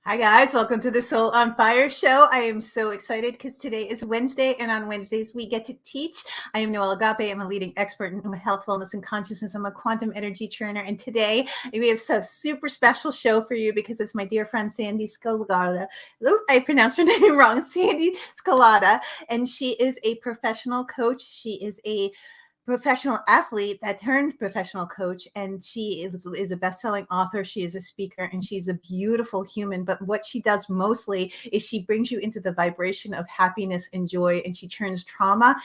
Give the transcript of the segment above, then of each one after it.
Hi guys, welcome to the Soul on Fire show. I am so excited because today is Wednesday, and on Wednesdays we get to teach. I am Noelle Agape. I'm a leading expert in health, wellness, and consciousness. I'm a quantum energy trainer, and today we have a super special show for you because it's my dear friend Sandee Sgarlata. I pronounced her name wrong, Sandee Sgarlata, and she is a professional coach. She is a professional athlete that turned professional coach, and she is a best-selling author. She is a speaker, and she's a beautiful human. But what she does mostly is she brings you into the vibration of happiness and joy, and she turns trauma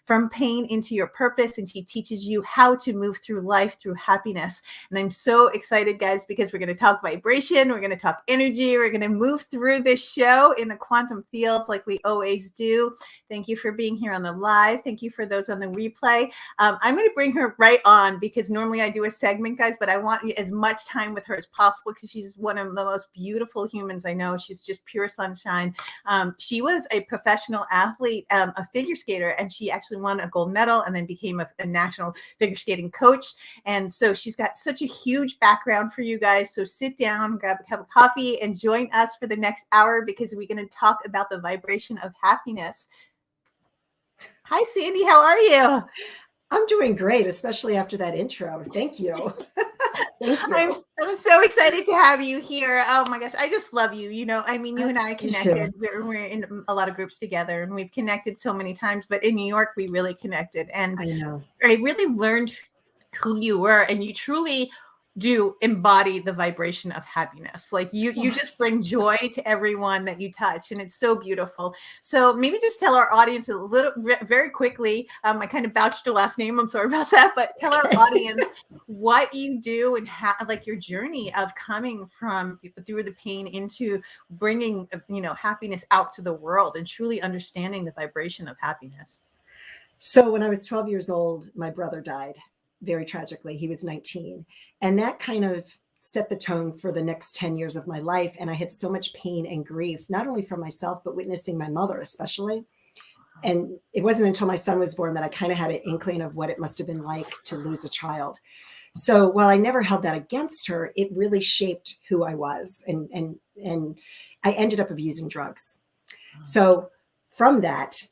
from pain into your purpose, and she teaches you how to move through life through happiness. And I'm so excited, guys, because we're going to talk vibration, we're going to talk energy, we're going to move through this show in the quantum fields like we always do. Thank you for being here on the live. Thank you for those on the replay. I'm going to bring her right on because normally I do a segment, guys, but I want as much time with her as possible because she's one of the most beautiful humans I know. She's just pure sunshine. She was a professional athlete, a figure skater, and she actually won a gold medal and then became a national figure skating coach. And so she's got such a huge background for you guys. So sit down, grab a cup of coffee, and join us for the next hour because we're going to talk about the vibration of happiness. Hi, Sandee. How are you? I'm doing great, especially after that intro. Thank you. Thank you. I'm so excited to have you here. Oh my gosh, I just love you. You know, I mean, you and I connected. We're in a lot of groups together, and we've connected so many times. But in New York, we really connected, and I know. I really learned who you were, and you truly do embody the vibration of happiness. Like you just bring joy to everyone that you touch, and it's so beautiful. So maybe just tell our audience a little very quickly. I kind of bouched your last name, I'm sorry about that, but tell our audience what you do and like your journey of coming from through the pain into bringing happiness out to the world and truly understanding the vibration of happiness. So when I was 12 years old, my brother died very tragically. He was 19. And that kind of set the tone for the next 10 years of my life. And I had so much pain and grief, not only for myself, but witnessing my mother especially. And it wasn't until my son was born that I kind of had an inkling of what it must have been like to lose a child. So while I never held that against her, it really shaped who I was. And I ended up abusing drugs. So from that,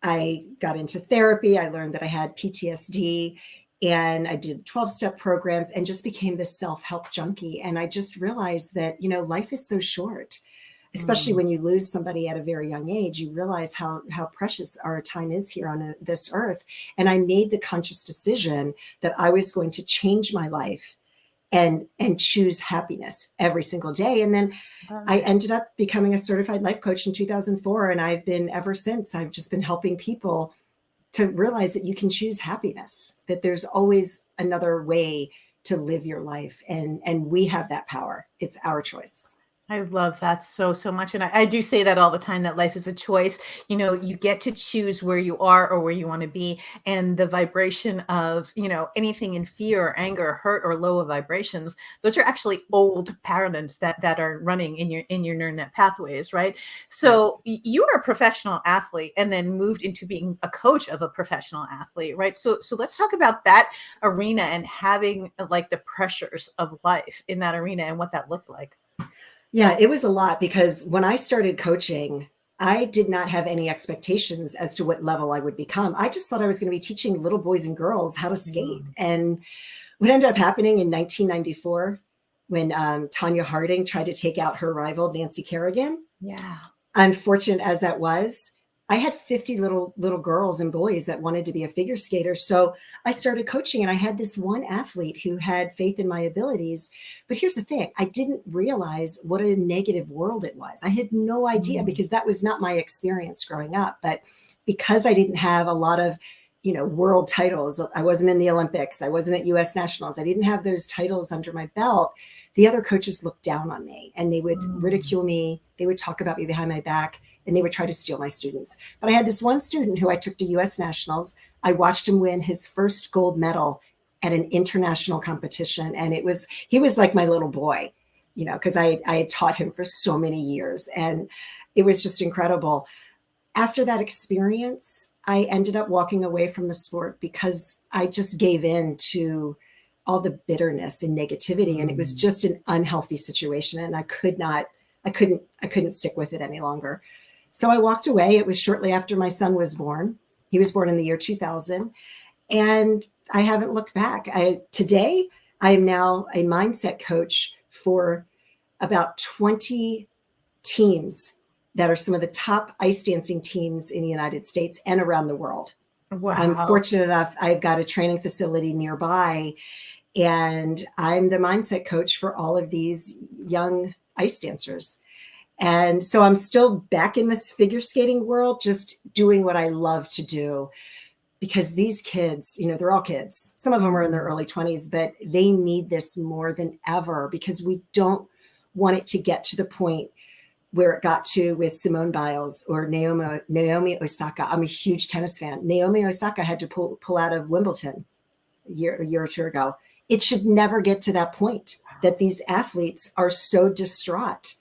I got into therapy. I learned that I had PTSD, and I did 12-step programs and just became this self-help junkie. And I just realized that, life is so short, especially when you lose somebody at a very young age. You realize how precious our time is here on this earth. And I made the conscious decision that I was going to change my life and choose happiness every single day. And then I ended up becoming a certified life coach in 2004. And I've been ever since. I've just been helping people to realize that you can choose happiness, that there's always another way to live your life. And we have that power. It's our choice. I love that so much. And I do say that all the time, that life is a choice. You get to choose where you are or where you want to be. And the vibration of, anything in fear or anger, hurt or lower vibrations, those are actually old patterns that are running in your neural net pathways, right? So you are a professional athlete and then moved into being a coach of a professional athlete, right? So let's talk about that arena and having like the pressures of life in that arena and what that looked like. Yeah, it was a lot because when I started coaching, I did not have any expectations as to what level I would become. I just thought I was going to be teaching little boys and girls how to skate. And what ended up happening in 1994, when Tanya Harding tried to take out her rival, Nancy Kerrigan. Yeah. Unfortunate as that was, I had 50 little girls and boys that wanted to be a figure skater. So I started coaching, and I had this one athlete who had faith in my abilities. But here's the thing. I didn't realize what a negative world it was. I had no idea because that was not my experience growing up. But because I didn't have a lot of, world titles, I wasn't in the Olympics, I wasn't at US Nationals, I didn't have those titles under my belt, the other coaches looked down on me and they would ridicule me. They would talk about me behind my back, and they would try to steal my students. But I had this one student who I took to US Nationals. I watched him win his first gold medal at an international competition. And he was like my little boy, because I had taught him for so many years. And it was just incredible. After that experience, I ended up walking away from the sport because I just gave in to all the bitterness and negativity. And it was just an unhealthy situation. And I couldn't stick with it any longer. So I walked away. It was shortly after my son was born. He was born in the year 2000. And I haven't looked back. Today, I am now a mindset coach for about 20 teams that are some of the top ice dancing teams in the United States and around the world. Wow. I'm fortunate enough, I've got a training facility nearby, and I'm the mindset coach for all of these young ice dancers. And so I'm still back in this figure skating world, just doing what I love to do. Because these kids, they're all kids. Some of them are in their early 20s, but they need this more than ever, because we don't want it to get to the point where it got to with Simone Biles or Naomi Osaka. I'm a huge tennis fan. Naomi Osaka had to pull out of Wimbledon a year or two ago. It should never get to that point that these athletes are so distraught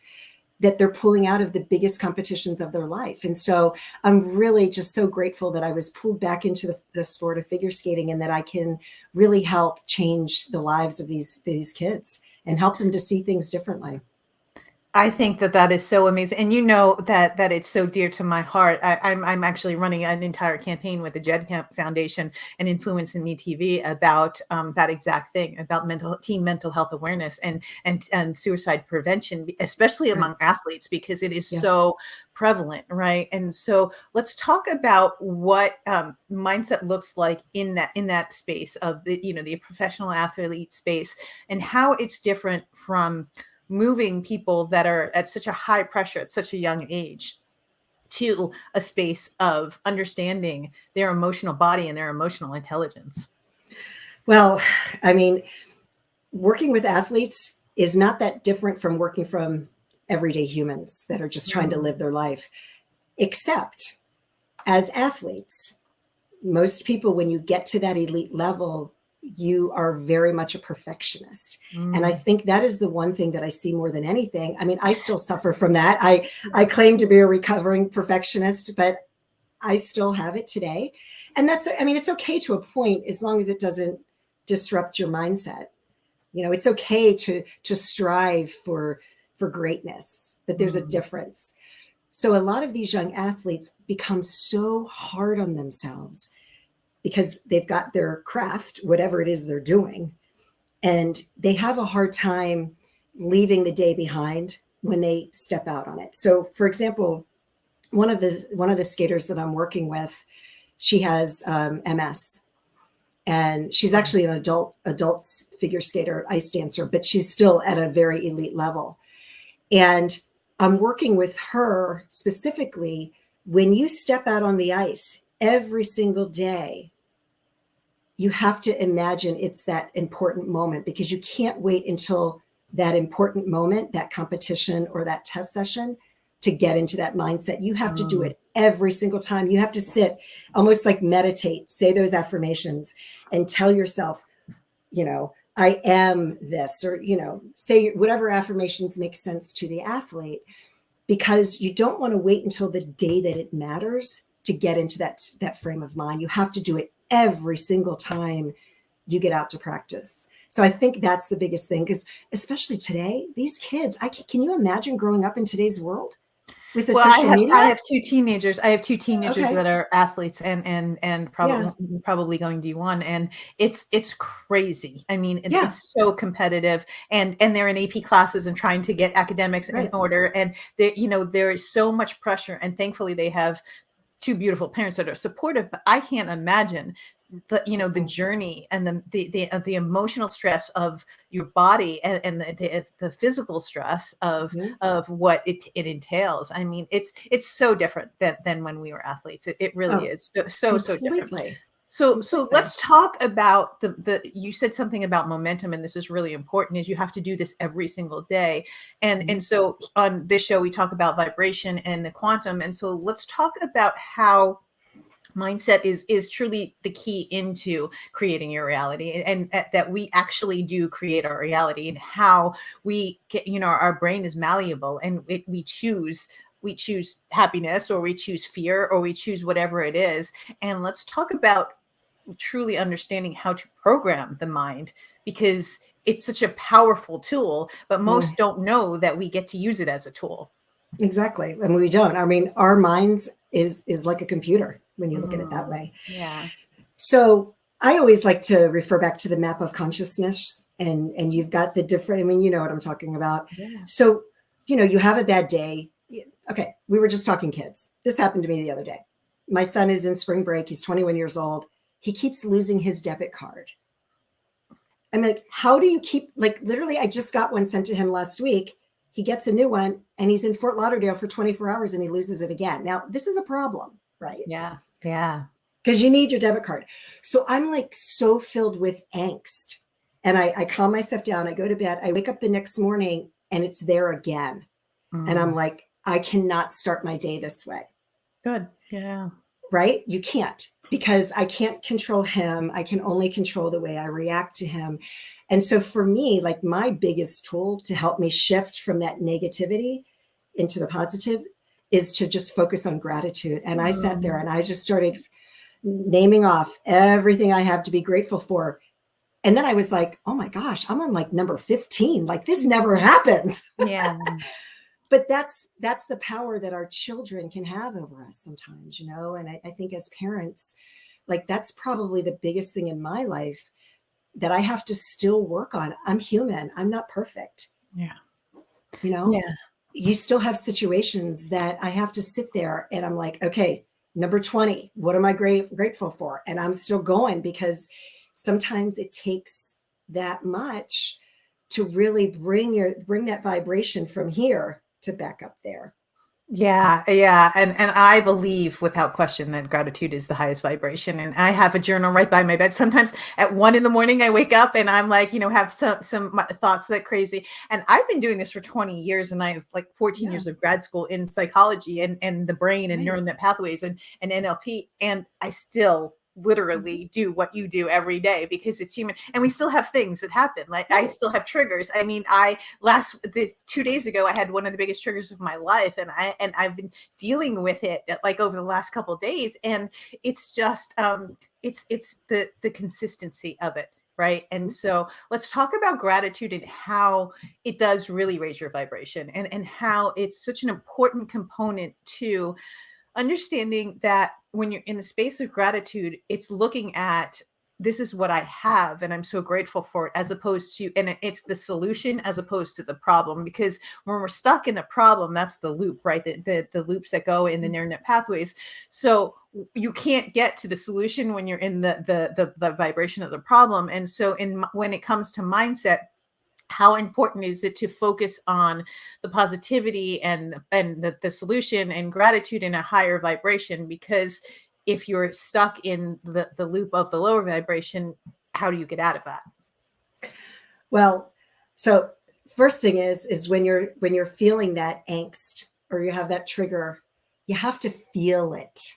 that they're pulling out of the biggest competitions of their life. And so I'm really just so grateful that I was pulled back into the sport of figure skating, and that I can really help change the lives of these kids and help them to see things differently. I think that is so amazing. And that it's so dear to my heart. I'm actually running an entire campaign with the Jed Camp Foundation and Influence in Me TV about that exact thing, about teen mental health awareness and suicide prevention, especially among athletes, because it is so prevalent, right? And so let's talk about what mindset looks like in that space of the professional athlete space, and how it's different from moving people that are at such a high pressure at such a young age to a space of understanding their emotional body and their emotional intelligence. Well, I mean, working with athletes is not that different from working from everyday humans that are just trying to live their life, except as athletes, most people, when you get to that elite level, you are very much a perfectionist. And I think that is the one thing that I see more than anything. I mean, I still suffer from that. I claim to be a recovering perfectionist, but I still have it today. And it's okay to a point, as long as it doesn't disrupt your mindset. It's okay to strive for greatness, but there's a difference. So a lot of these young athletes become so hard on themselves because they've got their craft, whatever it is they're doing, and they have a hard time leaving the day behind when they step out on it. So, for example, one of the skaters that I'm working with, she has MS, and she's actually an adults figure skater, ice dancer, but she's still at a very elite level. And I'm working with her specifically. When you step out on the ice every single day, you have to imagine it's that important moment, because you can't wait until that important moment, that competition or that test session, to get into that mindset. You have to do it every single time. You have to sit, almost like meditate, say those affirmations and tell yourself, I am this, or, say whatever affirmations make sense to the athlete, because you don't want to wait until the day that it matters to get into that frame of mind. You have to do it every single time you get out to practice. So I think that's the biggest thing, because especially today, these kids, can you imagine growing up in today's world with the social media? I have two teenagers. Okay. That are athletes and probably going D1, and it's crazy. I mean, it's so competitive, and they're in AP classes and trying to get academics in order, and there is so much pressure. And thankfully, they have two beautiful parents that are supportive. But I can't imagine the journey and the emotional stress of your body, and the physical stress of what it entails. I mean, it's so different than when we were athletes. It really is so different. So let's talk about you said something about momentum, and this is really important, is you have to do this every single day. And so on this show, we talk about vibration and the quantum. And so let's talk about how mindset is truly the key into creating your reality, and that we actually do create our reality, and how we get, our brain is malleable, and we choose happiness, or we choose fear, or we choose whatever it is. And let's talk about truly understanding how to program the mind because it's such a powerful tool, but most don't know that we get to use it as a tool. Exactly. And we don't. I mean, our minds is like a computer when you look at it that way. Yeah. So I always like to refer back to the map of consciousness, and you've got the different, I mean, you know what I'm talking about. Yeah. So, you know, you have a bad day. Okay. We were just talking kids. This happened to me the other day. My son is in spring break. He's 21 years old. He keeps losing his debit card. I'm like, how do you keep, like, literally, I just got one sent to him last week. He gets a new one and he's in Fort Lauderdale for 24 hours and he loses it again. Now, this is a problem, right? Yeah. Yeah. Because you need your debit card. So I'm like so filled with angst. And I calm myself down. I go to bed. I wake up the next morning and it's there again. And I'm like, I cannot start my day this way. Good. Yeah. Right? You can't, because I can't control him. I can only control the way I react to him. And so for me, like, my biggest tool to help me shift from that negativity into the positive is to just focus on gratitude. And I sat there and I just started naming off everything I have to be grateful for. And then I was like, oh my gosh, I'm on like number 15. Like, this never happens. Yeah. But that's the power that our children can have over us sometimes, you know? And I think as parents, like, that's probably the biggest thing in my life that I have to still work on. I'm human. I'm not perfect. Yeah. You know? Yeah. You still have situations that I have to sit there and I'm like, okay, number 20, what am I grateful for? And I'm still going, because sometimes it takes that much to really bring that vibration from here to back up there. Yeah, yeah. And I believe without question that gratitude is the highest vibration. And I have a journal right by my bed. Sometimes at 1 a.m, I wake up and I'm like, have some thoughts that crazy. And I've been doing this for 20 years and I have like 14 years of grad school in psychology and the brain and neural net pathways and NLP. And I still literally do what you do every day because it's human, and we still have things that happen. Like, I still have triggers. I mean, 2 days ago I had one of the biggest triggers of my life, and I've been dealing with it like over the last couple of days, and it's just it's the consistency of it, right? And so let's talk about gratitude and how it does really raise your vibration, and how it's such an important component to understanding that when you're in the space of gratitude, it's looking at, this is what I have and I'm so grateful for it, as opposed to, and it's the solution as opposed to the problem. Because when we're stuck in the problem, that's the loop, right? The loops that go in the neural net pathways. So you can't get to the solution when you're in the vibration of the problem. And so when it comes to mindset, how important is it to focus on the positivity and the solution and gratitude in a higher vibration? Because if you're stuck in the loop of the lower vibration, how do you get out of that? Well, so first thing is when you're feeling that angst or you have that trigger, you have to feel it.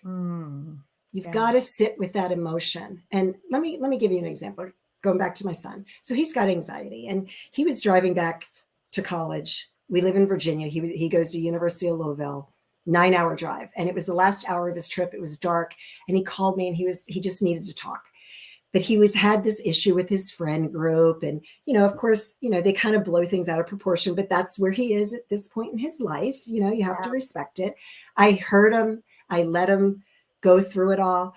You've got to sit with that emotion. And let me give you an example. Going back to my son. So he's got anxiety and he was driving back to college. We live in Virginia. He goes to University of Louisville, 9-hour drive. And it was the last hour of his trip. It was dark. And he called me and he just needed to talk. But he had this issue with his friend group. And, of course, they kind of blow things out of proportion, but that's where he is at this point in his life. You have to respect it. I heard him. I let him go through it all.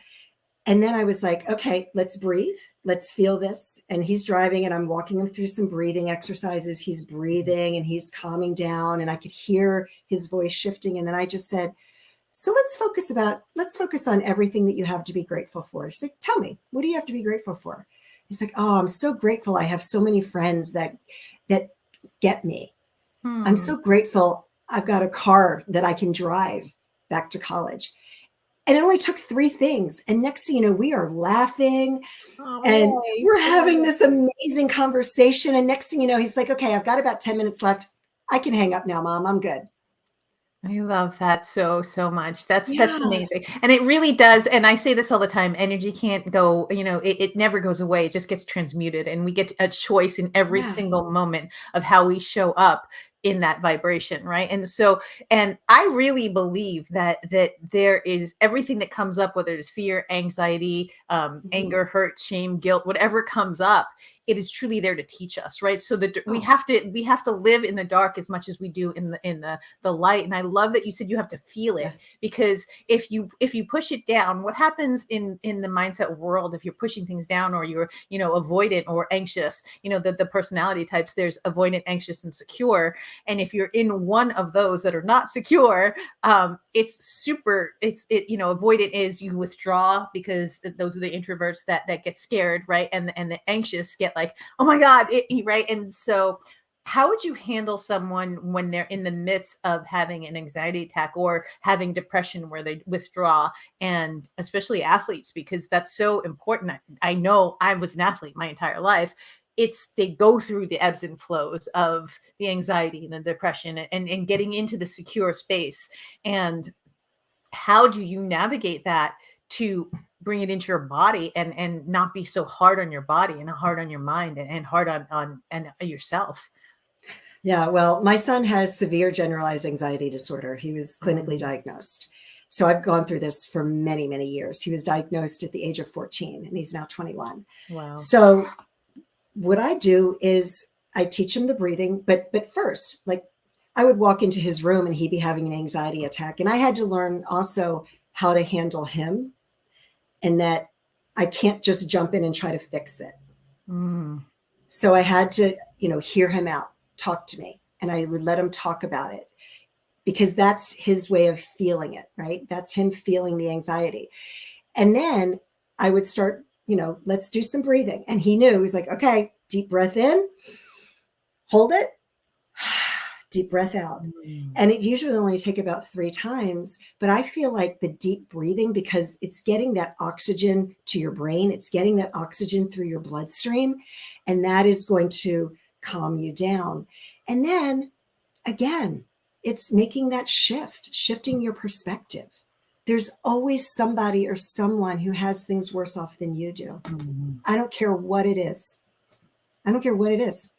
And then I was like, okay, let's breathe. Let's feel this. And he's driving and I'm walking him through some breathing exercises. He's breathing and he's calming down and I could hear his voice shifting. And then I just said, so let's focus on everything that you have to be grateful for. He's like, tell me, what do you have to be grateful for? He's like, oh, I'm so grateful. I have so many friends that get me. I'm so grateful. I've got a car that I can drive back to college. And it only took 3 things. And next thing you know, we are laughing and we're having this amazing conversation. And next thing you know, he's like, okay, I've got about 10 minutes left. I can hang up now, Mom. I'm good. I love that so much. That's amazing. And it really does. And I say this all the time, energy can't go, it never goes away. It just gets transmuted. And we get a choice in every single moment of how we show up in that vibration, right? And so, and I really believe that there is everything that comes up, whether it's fear, anxiety, anger, hurt, shame, guilt, whatever comes up, it is truly there to teach us, right? So that we have to live in the dark as much as we do in the light. And I love that you said you have to feel it, because if you push it down, what happens in the mindset world, if you're pushing things down, or you're avoidant or anxious, the personality types, there's avoidant, anxious, and secure. And if you're in one of those that are not secure, avoidant is you withdraw, because those are the introverts that get scared, right? And the anxious get like, oh my God, right? And so how would you handle someone when they're in the midst of having an anxiety attack or having depression where they withdraw? And especially athletes, because that's so important. I know I was an athlete my entire life. They go through the ebbs and flows of the anxiety and the depression and getting into the secure space. And how do you navigate that to bring it into your body and not be so hard on your body and hard on your mind and hard on yourself? Yeah, well, my son has severe generalized anxiety disorder. He was clinically diagnosed. So I've gone through this for many, many years. He was diagnosed at the age of 14 and he's now 21. Wow. So what I do is I teach him the breathing, but first, like, I would walk into his room and he'd be having an anxiety attack. And I had to learn also how to handle him, and that I can't just jump in and try to fix it. So I had to, hear him out, talk to me, and I would let him talk about it, because that's his way of feeling it, right? That's him feeling the anxiety. And then I would start, let's do some breathing. And he knew, he's like, okay, deep breath in, hold it, deep breath out. And it usually only take about 3 times, but I feel like the deep breathing, because it's getting that oxygen to your brain, it's getting that oxygen through your bloodstream, and that is going to calm you down. And then again, it's making that shifting your perspective. There's always somebody or someone who has things worse off than you do. I don't care what it is. I don't care what it is.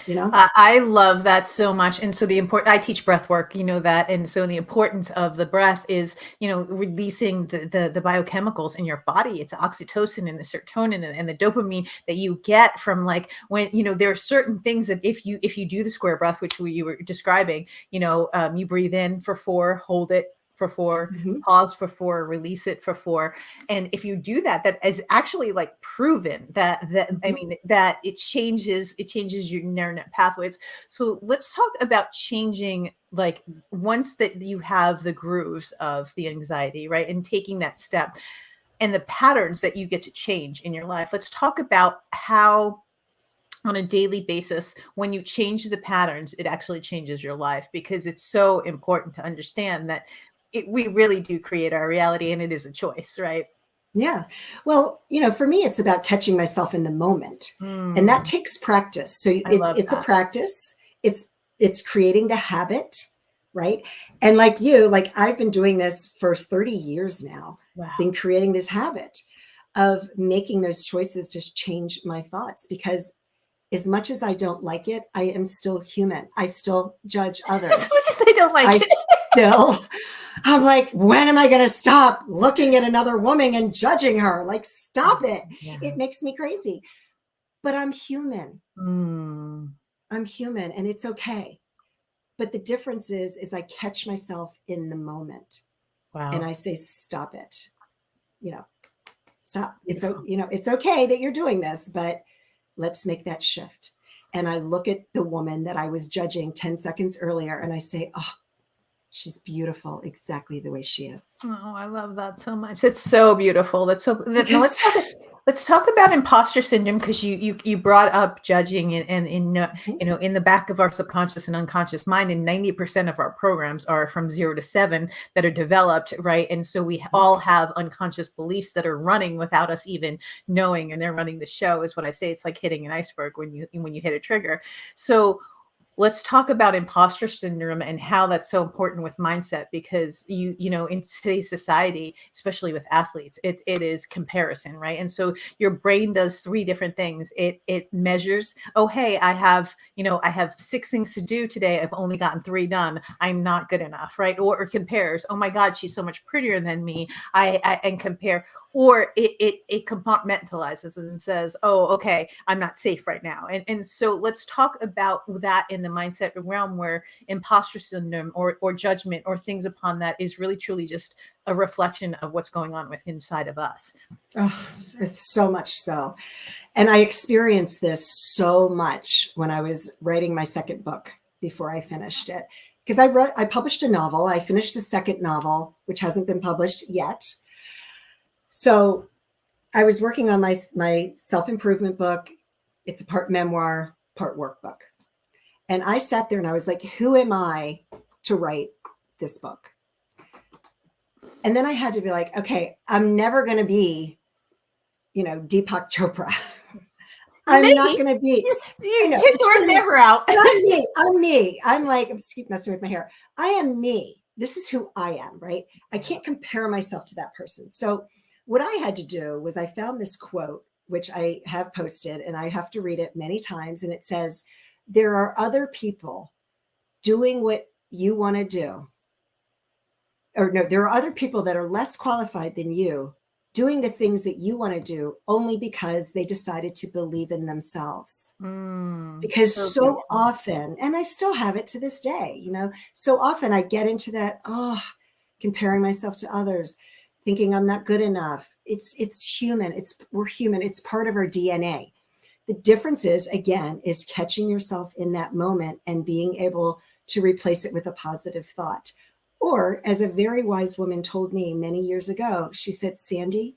I love that so much. And so I teach breath work, that. And so the importance of the breath is, releasing the biochemicals in your body. It's oxytocin and the serotonin and the dopamine that you get from, like, when, there are certain things that if you do the square breath, which you were describing, you breathe in for 4, hold it for 4, pause for 4, release it for 4. And if you do that, that is actually like proven that it changes your neural net pathways. So let's talk about changing, like, once that you have the grooves of the anxiety, right? And taking that step and the patterns that you get to change in your life. Let's talk about how, on a daily basis, when you change the patterns, it actually changes your life, because it's so important to understand that we really do create our reality, and it is a choice, right? Yeah. Well, for me, it's about catching myself in the moment, and that takes practice. So it's a practice. It's creating the habit, right? And like I've been doing this for 30 years now. Wow. Been creating this habit of making those choices to change my thoughts, because as much as I don't like it, I am still human. I still judge others. As much as I don't like it. I'm like, when am I going to stop looking at another woman and judging her? Like, stop it. Yeah. It makes me crazy. But I'm human. I'm human, and it's okay. But the difference is I catch myself in the moment. Wow. And I say, stop it. Stop. It's okay that you're doing this, but let's make that shift. And I look at the woman that I was judging 10 seconds earlier, and I say, oh, she's beautiful exactly the way she is. Oh, I love that so much. It's so beautiful. Let's talk about imposter syndrome, because you brought up judging and in the back of our subconscious and unconscious mind, and 90% of our programs are from 0 to 7 that are developed, right? And so we all have unconscious beliefs that are running without us even knowing, and they're running the show, is what I say. It's like hitting an iceberg when you hit a trigger. So let's talk about imposter syndrome and how that's so important with mindset, because you know, in today's society, especially with athletes, it is comparison, right? And so your brain does three different things. It measures, oh, hey, I have, you know, I have 6 things to do today. I've only gotten 3 done. I'm not good enough, right? Or compares, oh my God, she's so much prettier than me. And compare. Or it compartmentalizes and says, oh, okay, I'm not safe right now. And so let's talk about that in the mindset realm, where imposter syndrome or judgment or things upon that is really truly just a reflection of what's going on with inside of us. Oh, it's so much so. And I experienced this so much when I was writing my second book before I finished it. Because I published a novel. I finished a second novel, which hasn't been published yet. So I was working on my self-improvement book. It's a part memoir, part workbook. And I sat there and I was like, who am I to write this book? And then I had to be like, okay, I'm never going to be, you know, Deepak Chopra. I'm not going to be. You get the word never out. I'm me. I'm like, I'm just keep messing with my hair. I am me. This is who I am, right? I can't compare myself to that person. So what I had to do was I found this quote, which I have posted, and I have to read it many times. And it says, there are other people doing what you want to do. Or no, there are other people that are less qualified than you doing the things that you want to do only because they decided to believe in themselves. Because so often, and I still have it to this day, you know, so often I get into that, comparing myself to others, thinking I'm not good enough. It's human. We're human. It's part of our DNA. The difference is catching yourself in that moment and being able to replace it with a positive thought. Or, as a very wise woman told me many years ago, she said, Sandee,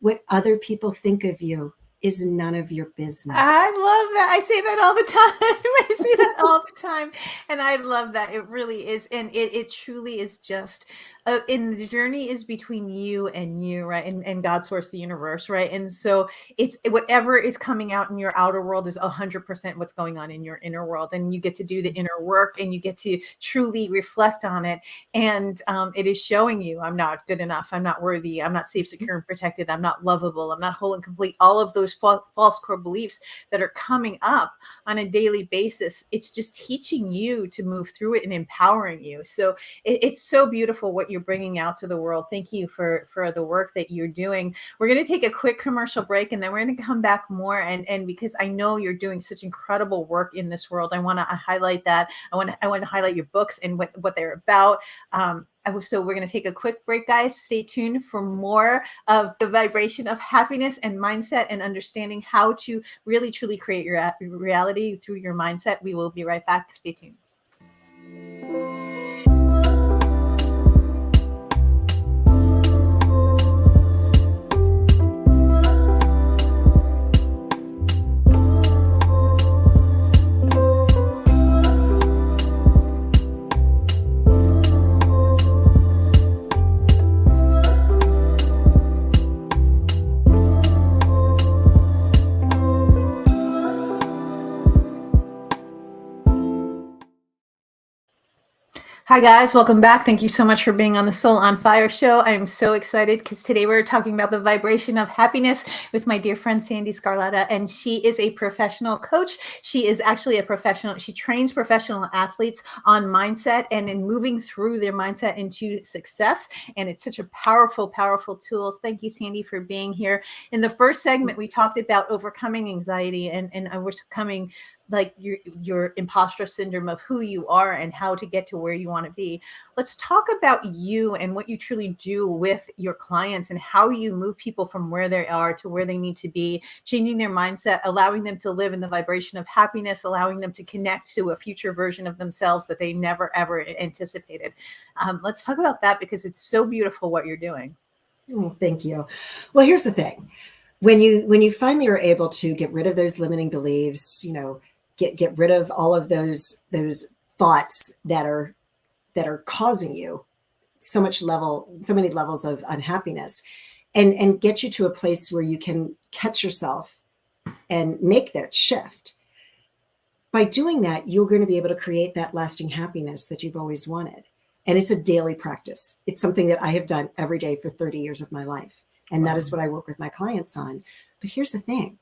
what other people think of you is none of your business. I love that. I say that all the time. I say that all the time. And I love that. It really is. And it truly is just, in the journey is between you and you, right? And God source, the universe, right? And so it's whatever is coming out in your outer world is 100% what's going on in your inner world. And you get to do the inner work and you get to truly reflect on it. And it is showing you, I'm not good enough. I'm not worthy. I'm not safe, secure, and protected. I'm not lovable. I'm not whole and complete. All of those false core beliefs that are coming up on a daily basis. It's just teaching you to move through it and empowering you. So it's so beautiful what you're bringing out to the world. Thank you for the work that you're doing. We're going to take a quick commercial break and then we're going to come back more. And because I know you're doing such incredible work in this world, I want to highlight that. I want to highlight your books and what they're about. So we're going to take a quick break, guys. Stay tuned for more of the vibration of happiness and mindset and understanding how to really, truly create your reality through your mindset. We will be right back. Stay tuned. Hi, guys. Welcome back. Thank you so much for being on the Soul on Fire show. I am so excited because today we're talking about the vibration of happiness with my dear friend, Sandee Sgarlata. And she is a professional coach. She is actually a professional. She trains professional athletes on mindset and in moving through their mindset into success. And it's such a powerful, powerful tool. Thank you, Sandee, for being here. In the first segment, we talked about overcoming anxiety and overcoming like your imposter syndrome of who you are and how to get to where you want to be. Let's talk about you and what you truly do with your clients and how you move people from where they are to where they need to be, changing their mindset, allowing them to live in the vibration of happiness, allowing them to connect to a future version of themselves that they never, ever anticipated. Let's talk about that because it's so beautiful what you're doing. Oh, thank you. Well, here's the thing. When you finally are able to get rid of those limiting beliefs, you know, get rid of all of those thoughts that are causing you so many levels of unhappiness, and get you to a place where you can catch yourself and make that shift. by doing that, you're going to be able to create that lasting happiness that you've always wanted. And it's a daily practice. It's something that I have done every day for 30 years of my life. And that is what I work with my clients on. But here's the thing.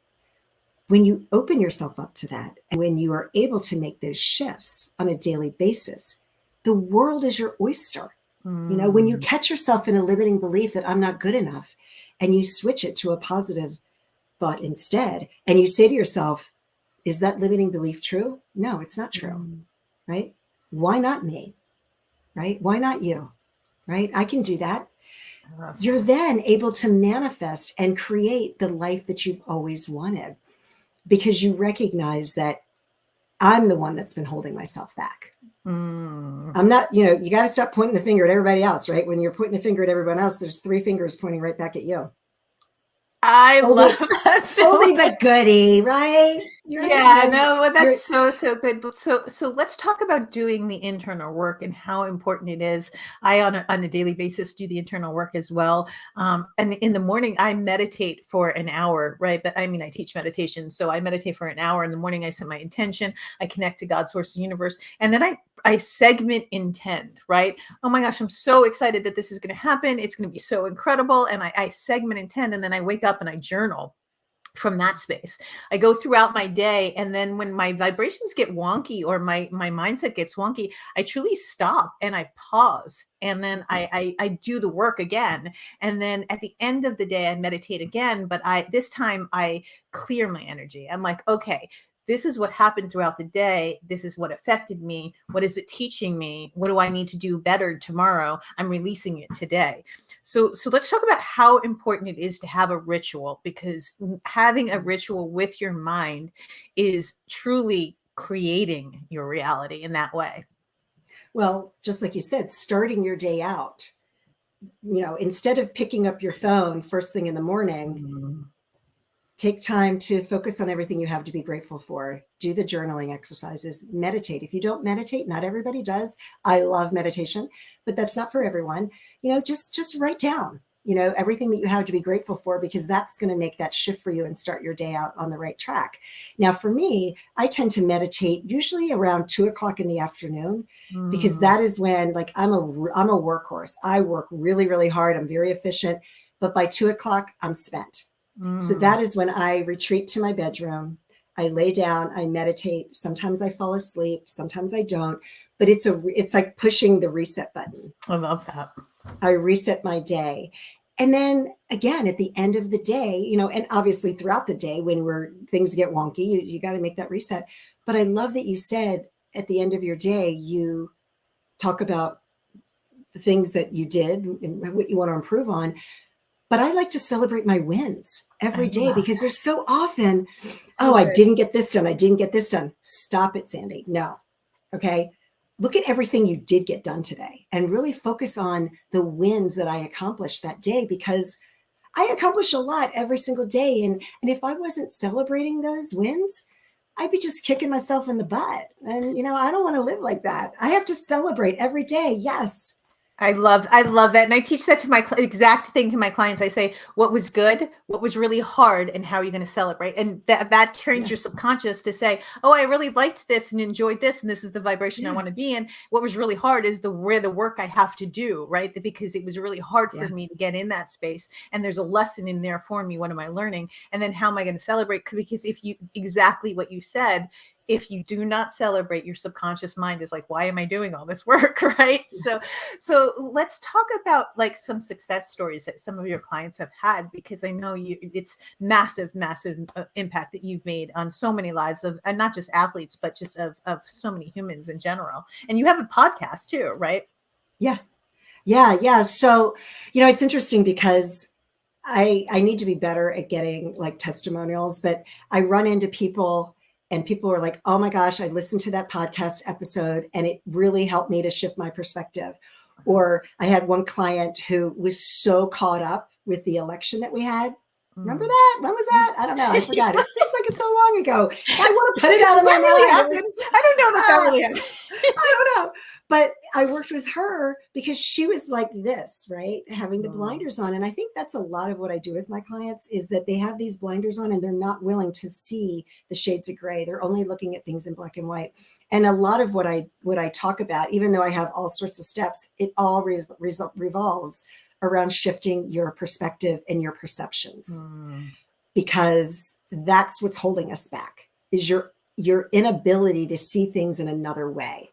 When you open yourself up to that, and when you are able to make those shifts on a daily basis, the world is your oyster. You know, when you catch yourself in a limiting belief that I'm not good enough, and you switch it to a positive thought instead, and you say to yourself, is that limiting belief true? No, it's not true, right? Why not me, right? Why not you, right? I can do that. You're then able to manifest and create the life that you've always wanted, because you recognize that I'm the one that's been holding myself back. I'm not, you know, you got to stop pointing the finger at everybody else, right? When you're pointing the finger at everyone else, there's 3 fingers pointing right back at you. I love that. Only the goodie, right? Yeah, no, well, that's so good. But so let's talk about doing the internal work and how important it is. I on a daily basis do the internal work as well. And in the morning I meditate for an hour, right? But I mean, I teach meditation, so I meditate for an hour in the morning. I set my intention, I connect to God, source, the universe, and then I segment intend, right? Oh my gosh, I'm so excited that this is going to happen. It's going to be so incredible. And I segment intend, and then I wake up and I journal from that space. I go throughout my day, and then when my vibrations get wonky or my mindset gets wonky, I truly stop and I pause, and then I do the work again. And then at the end of the day, I meditate again, but this time I clear my energy. I'm like, okay, this is what happened throughout the day. This is what affected me. What is it teaching me? What do I need to do better tomorrow? I'm releasing it today. So let's talk about how important it is to have a ritual, because having a ritual with your mind is truly creating your reality in that way. Well, just like you said, starting your day out, you know, instead of picking up your phone first thing in the morning, take time to focus on everything you have to be grateful for. Do the journaling exercises, meditate. If you don't meditate, not everybody does. I love meditation, but that's not for everyone. You know, just write down, you know, everything that you have to be grateful for, because that's going to make that shift for you and start your day out on the right track. Now, for me, I tend to meditate usually around 2:00 in the afternoon, because that is when, like, I'm a workhorse. I work really, really hard. I'm very efficient, but by 2:00, I'm spent. So that is when I retreat to my bedroom. I lay down, I meditate. Sometimes I fall asleep, sometimes I don't, but it's like pushing the reset button. I love that. I reset my day. And then again, at the end of the day, you know, and obviously throughout the day when things get wonky, you got to make that reset. But I love that you said at the end of your day, you talk about the things that you did and what you want to improve on. But I like to celebrate my wins every day, because there's so often, I didn't get this done. I didn't get this done. Stop it, Sandee. No. Okay. Look at everything you did get done today and really focus on the wins that I accomplished that day, because I accomplish a lot every single day. And if I wasn't celebrating those wins, I'd be just kicking myself in the butt. And, you know, I don't want to live like that. I have to celebrate every day. Yes. I love that. And I teach that to my exact thing to my clients. I say, what was good, what was really hard, and how are you going to celebrate? And that trains your subconscious to say, oh, I really liked this and enjoyed this, and this is the vibration I want to be in. What was really hard is where the work I have to do, right? Because it was really hard for me to get in that space. And there's a lesson in there for me. What am I learning? And then how am I going to celebrate? Because exactly what you said, if you do not celebrate, your subconscious mind is like, why am I doing all this work? Right. So let's talk about like some success stories that some of your clients have had, because I know it's massive impact that you've made on so many lives of, and not just athletes, but just of so many humans in general. And you have a podcast too, right? Yeah. So, you know, it's interesting because I need to be better at getting like testimonials, but I run into people and people are like, oh my gosh, I listened to that podcast episode and it really helped me to shift my perspective. Or I had one client who was so caught up with the election that we had. Remember that? When was that? I don't know. I forgot. It seems like it's so long ago. I want to put it out of my Really mind. I don't know that really happened. I don't know. But I worked with her because she was like this, right? Having the blinders on. And I think that's a lot of what I do with my clients is that they have these blinders on and they're not willing to see the shades of gray. They're only looking at things in black and white. And a lot of what I talk about, even though I have all sorts of steps, it all revolves around shifting your perspective and your perceptions, because that's what's holding us back is your inability to see things in another way.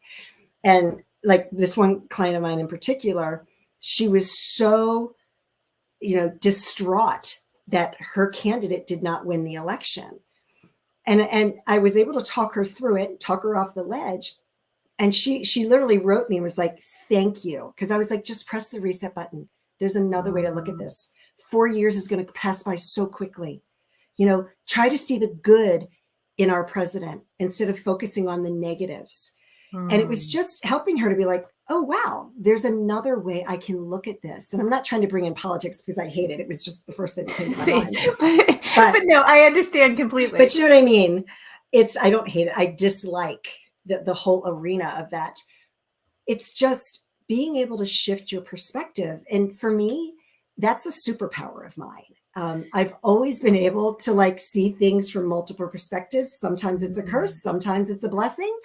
And like this one client of mine in particular, she was so, distraught that her candidate did not win the election. And I was able to talk her through it, talk her off the ledge. And she literally wrote me and was like, thank you. Because I was like, just press the reset button. There's another way to look at this. 4 years is going to pass by so quickly. Try to see the good in our president instead of focusing on the negatives. And it was just helping her to be like, oh, wow, there's another way I can look at this. And I'm not trying to bring in politics because I hate it. It was just the first thing that came to my mind. But no, I understand completely. But you know what I mean? I don't hate it. I dislike the whole arena of that. It's just being able to shift your perspective. And for me, that's a superpower of mine. I've always been able to see things from multiple perspectives. Sometimes it's a curse. Sometimes it's a blessing.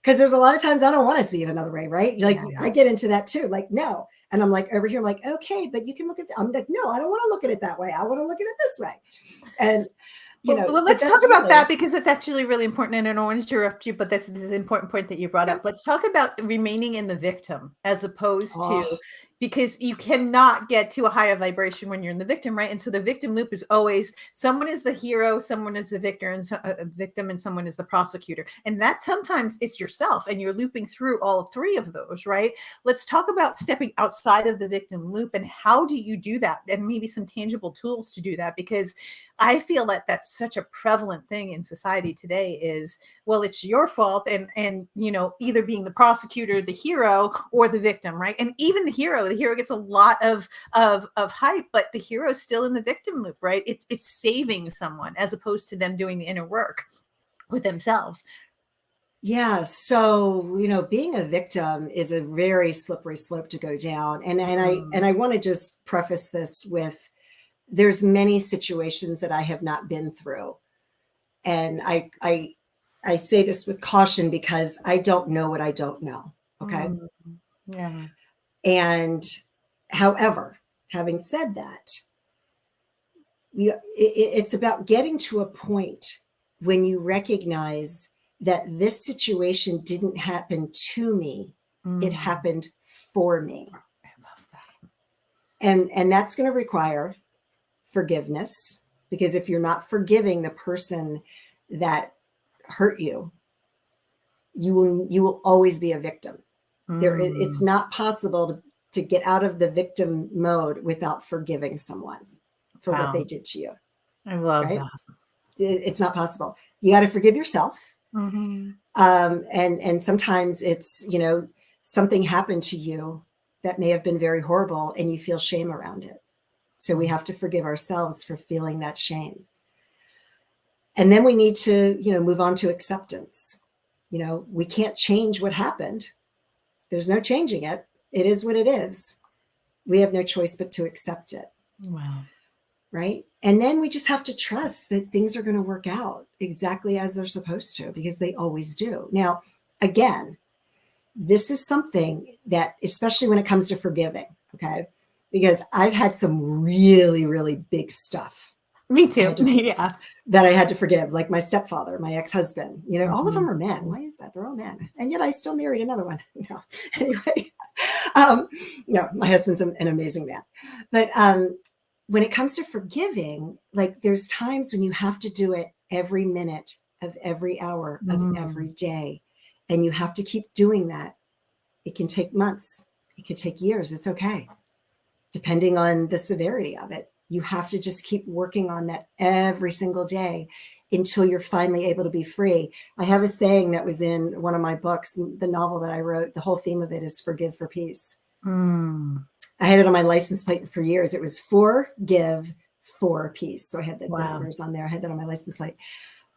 Because there's a lot of times I don't want to see it another way, right? I get into that too. No. And I'm over here, okay, but you can look at it. I'm like, no, I don't want to look at it that way. I want to look at it this way. And, well, let's talk about that because it's actually really important. And I don't want to interrupt you, but this is an important point that you brought up. Let's talk about remaining in the victim as opposed to, because you cannot get to a higher vibration when you're in the victim, right? And so the victim loop is always someone is the hero, someone is the victim, and someone is the prosecutor. And that sometimes it's yourself and you're looping through all three of those, right? Let's talk about stepping outside of the victim loop and how do you do that? And maybe some tangible tools to do that, because I feel that that's such a prevalent thing in society today is, well, it's your fault. And either being the prosecutor, the hero, or the victim, right? And even the hero gets a lot of hype, but the hero is still in the victim loop, right? It's saving someone as opposed to them doing the inner work with themselves. Yeah. So, being a victim is a very slippery slope to go down. And I want to just preface this with, there's many situations that I have not been through. And I say this with caution because I don't know what I don't know. Okay. Yeah. And however, having said that, it's about getting to a point when you recognize that this situation didn't happen to me. It happened for me. I love that. And that's going to require forgiveness, because if you're not forgiving the person that hurt you, you will always be a victim. It's not possible to get out of the victim mode without forgiving someone for what they did to you. I love that. It's not possible. You got to forgive yourself. And sometimes it's, something happened to you that may have been very horrible and you feel shame around it. So we have to forgive ourselves for feeling that shame. And then we need to, move on to acceptance. We can't change what happened. There's no changing it. It is what it is. We have no choice but to accept it. Wow. Right. And then we just have to trust that things are going to work out exactly as they're supposed to, because they always do. Now, again, this is something that, especially when it comes to forgiving, okay, because I've had some really, really big stuff. Me too. Yeah. That I had to forgive, like my stepfather, my ex-husband, all of them are men. Why is that? They're all men. And yet I still married another one. No. Anyway, no, my husband's an amazing man. But when it comes to forgiving, there's times when you have to do it every minute of every hour of every day. And you have to keep doing that. It can take months. It could take years. It's okay. Depending on the severity of it. You have to just keep working on that every single day until you're finally able to be free. I have a saying that was in one of my books, the novel that I wrote. The whole theme of it is forgive for peace. I had it on my license plate for years. It was forgive for peace. So I had the Wow. numbers on there. I had that on my license plate.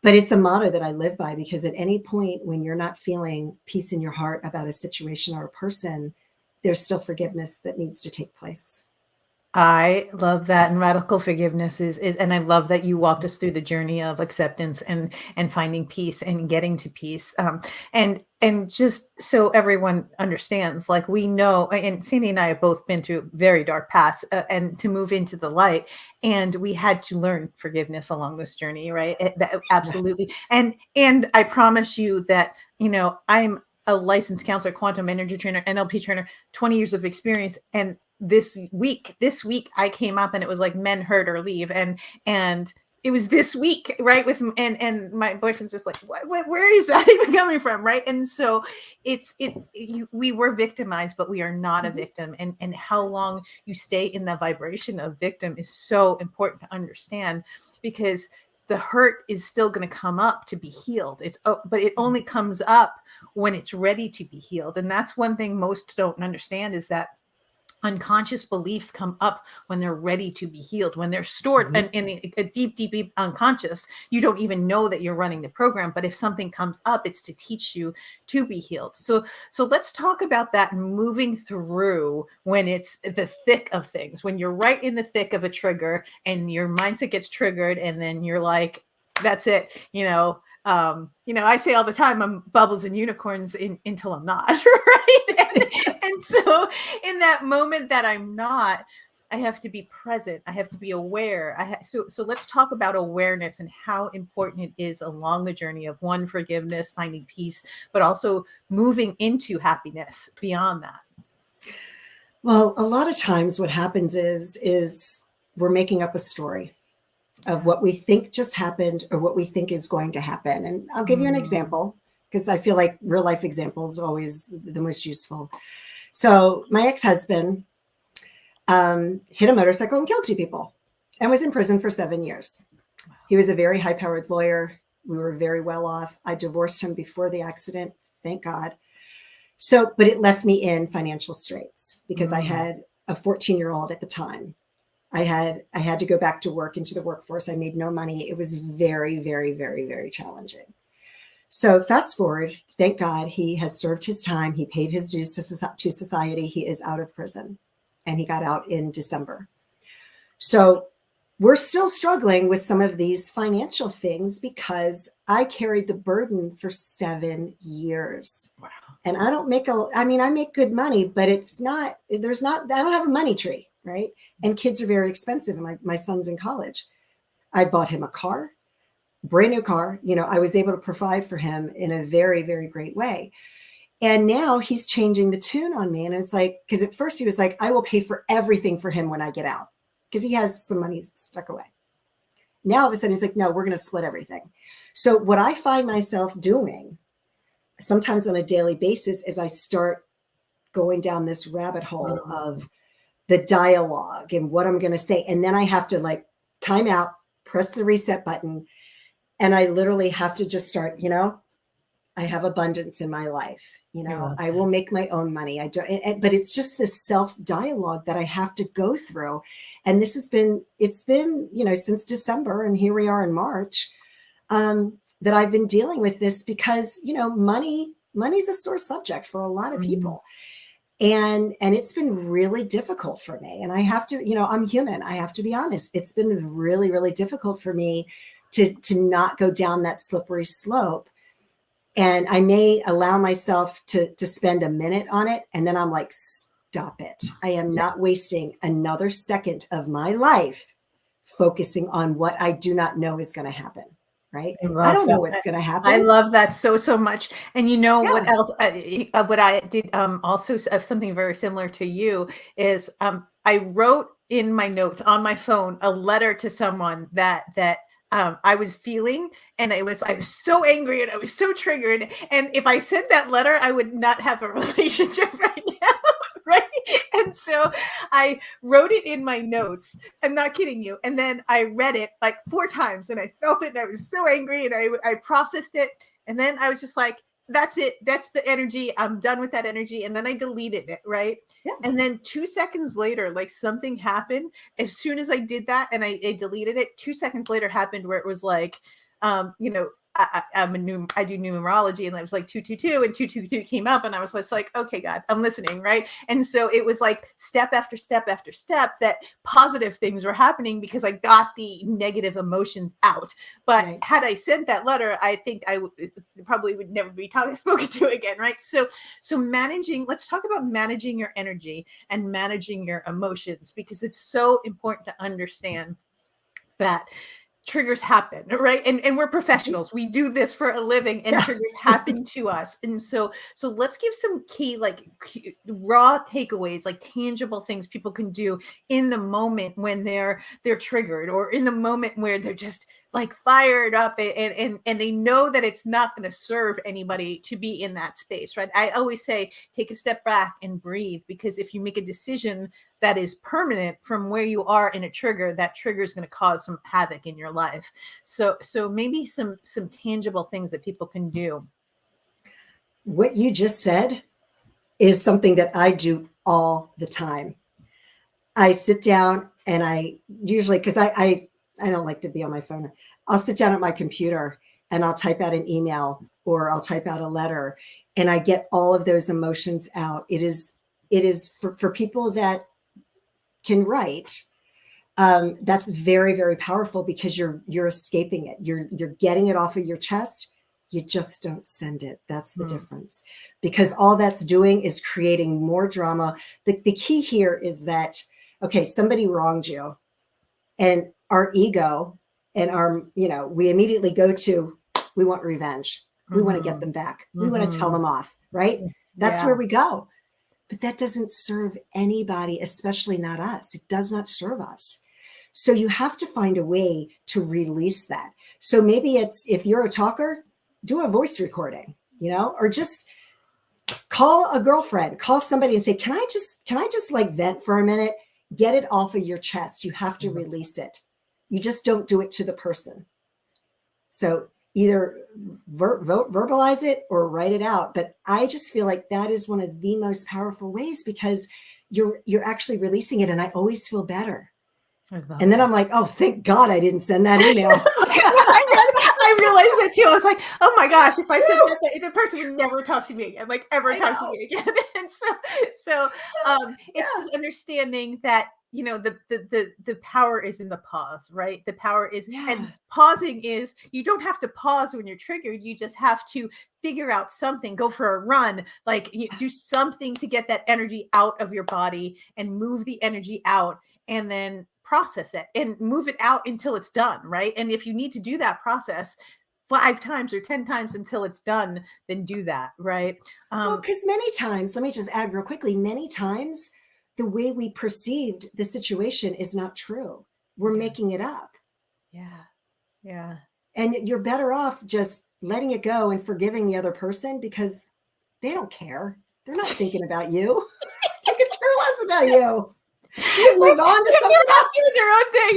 But it's a motto that I live by, because at any point when you're not feeling peace in your heart about a situation or a person, there's still forgiveness that needs to take place. I love that. And radical forgiveness is, and I love that you walked us through the journey of acceptance and finding peace and getting to peace. And just so everyone understands, like, we know, and Sandy and I have both been through very dark paths, and to move into the light, and we had to learn forgiveness along this journey, right? Absolutely. And I promise you that, I'm a licensed counselor, quantum energy trainer, NLP trainer, 20 years of experience. And this week I came up and it was like men hurt or leave. And it was this week, right? And my boyfriend's just like, where is that even coming from? Right. And so we were victimized, but we are not a victim. And how long you stay in the vibration of victim is so important to understand, because the hurt is still going to come up to be healed. But it only comes up when it's ready to be healed. And that's one thing most don't understand, is that unconscious beliefs come up when they're ready to be healed, when they're stored in a deep unconscious. You don't even know that you're running the program, but if something comes up, it's to teach you to be healed. So let's talk about that, moving through when it's the thick of things, when you're right in the thick of a trigger and your mindset gets triggered, and then you're like, that's it. I say all the time, I'm bubbles and unicorns until I'm not, right? And so in that moment that I'm not, I have to be present. I have to be aware. So let's talk about awareness and how important it is along the journey of forgiveness, finding peace, but also moving into happiness beyond that. Well, a lot of times what happens is we're making up a story of what we think just happened or what we think is going to happen. And I'll give you an example, because I feel like real life examples are always the most useful. So my ex-husband hit a motorcycle and killed 2 people and was in prison for 7 years. He was a very high-powered lawyer. We were very well off. I divorced him before the accident, thank God. But it left me in financial straits, because I had a 14-year-old at the time. I had to go back to work, into the workforce. I made no money. It was very, very, very, very challenging. So fast forward, thank God, he has served his time. He paid his dues to society. He is out of prison, and he got out in December. So we're still struggling with some of these financial things, because I carried the burden for 7 years. Wow. And I don't make I make good money, but I don't have a money tree. Right. And kids are very expensive. And my son's in college. I bought him a car, brand new car. I was able to provide for him in a very, very great way. And now he's changing the tune on me. And it's like, because at first he was like, I will pay for everything for him when I get out, because he has some money stuck away. Now all of a sudden he's like, no, we're going to split everything. So what I find myself doing sometimes on a daily basis is I start going down this rabbit hole of the dialogue and what I'm going to say. And then I have to time out, press the reset button. And I literally have to just start, I have abundance in my life. I will make my own money. But it's just this self-dialogue that I have to go through. And it's been, since December, and here we are in March, that I've been dealing with this, because, money's a sore subject for a lot of people. And it's been really difficult for me. And I have to, I'm human. I have to be honest. It's been really, really difficult for me to not go down that slippery slope. And I may allow myself to spend a minute on it. And then I'm like, stop it. I am not wasting another second of my life focusing on what I do not know is going to happen. Right. I don't know what's going to happen. I love that so much. And what else, what I did also of something very similar to you is I wrote in my notes on my phone a letter to someone that I was feeling, and I was so angry and I was so triggered. And if I sent that letter, I would not have a relationship right now. Right. And so I wrote it in my notes. I'm not kidding you. And then I read it 4 times, and I felt it. And I was so angry, and I processed it. And then I was just like, that's it. That's the energy. I'm done with that energy. And then I deleted it. Right. Yeah. And then 2 seconds later, like something happened. As soon as I did that and I deleted it, 2 seconds later happened where it was like, you know, I do numerology, and it was like 222 and 222 came up, and I was just like, okay, God, I'm listening. Right. And so it was like step after step after step that positive things were happening because I got the negative emotions out. But Right. had I sent that letter, I think I probably would never be spoken to again. Right. So managing, let's talk about managing your energy and managing your emotions, because it's so important to understand that triggers happen, right? And we're professionals. We do this for a living, and triggers happen to us. And so let's give some key, like raw takeaways, like tangible things people can do in the moment when they're triggered, or in the moment where they're just like fired up and they know that it's not going to serve anybody to be in that space, right? I always say, take a step back and breathe, because if you make a decision that is permanent from where you are in a trigger, that trigger is going to cause some havoc in your life. So maybe some tangible things that people can do. What you just said is something that I do all the time. I sit down and I usually, because I don't like to be on my phone, I'll sit down at my computer and I'll type out an email or I'll type out a letter, and I get all of those emotions out. It is for people that can write. That's very, very powerful, because you're escaping it. You're getting it off of your chest. You just don't send it. That's the difference, because all that's doing is creating more drama. The key here is that, okay, somebody wronged you, and our ego and our, we immediately go to, we want revenge. We want to get them back. We want to tell them off, right? That's where we go. But that doesn't serve anybody, especially not us. It does not serve us. So you have to find a way to release that. So maybe it's, if you're a talker, do a voice recording, or just call a girlfriend, call somebody and say, can I just like vent for a minute? Get it off of your chest. You have to release it. You just don't do it to the person. So either verbalize it or write it out. But I just feel like that is one of the most powerful ways, because you're actually releasing it. And I always feel better. And then I'm like, oh, thank God I didn't send that email. I realized that too. I was like, oh my gosh, if I said that, the person would never talk to me again, like ever talk to me again. And so it's this understanding that, the power is in the pause, right? The power is, and pausing is, you don't have to pause when you're triggered. You just have to figure out something, go for a run, like do something to get that energy out of your body and move the energy out, and then process it and move it out until it's done, right? And if you need to do that process 5 times or 10 times until it's done, then do that, right? Well, because many times, let me just add real quickly, many times the way we perceived the situation is not true. We're making it up. Yeah. And you're better off just letting it go and forgiving the other person, because they don't care. They're not thinking about you. They could care less about you. You move on to something else. Do their own thing.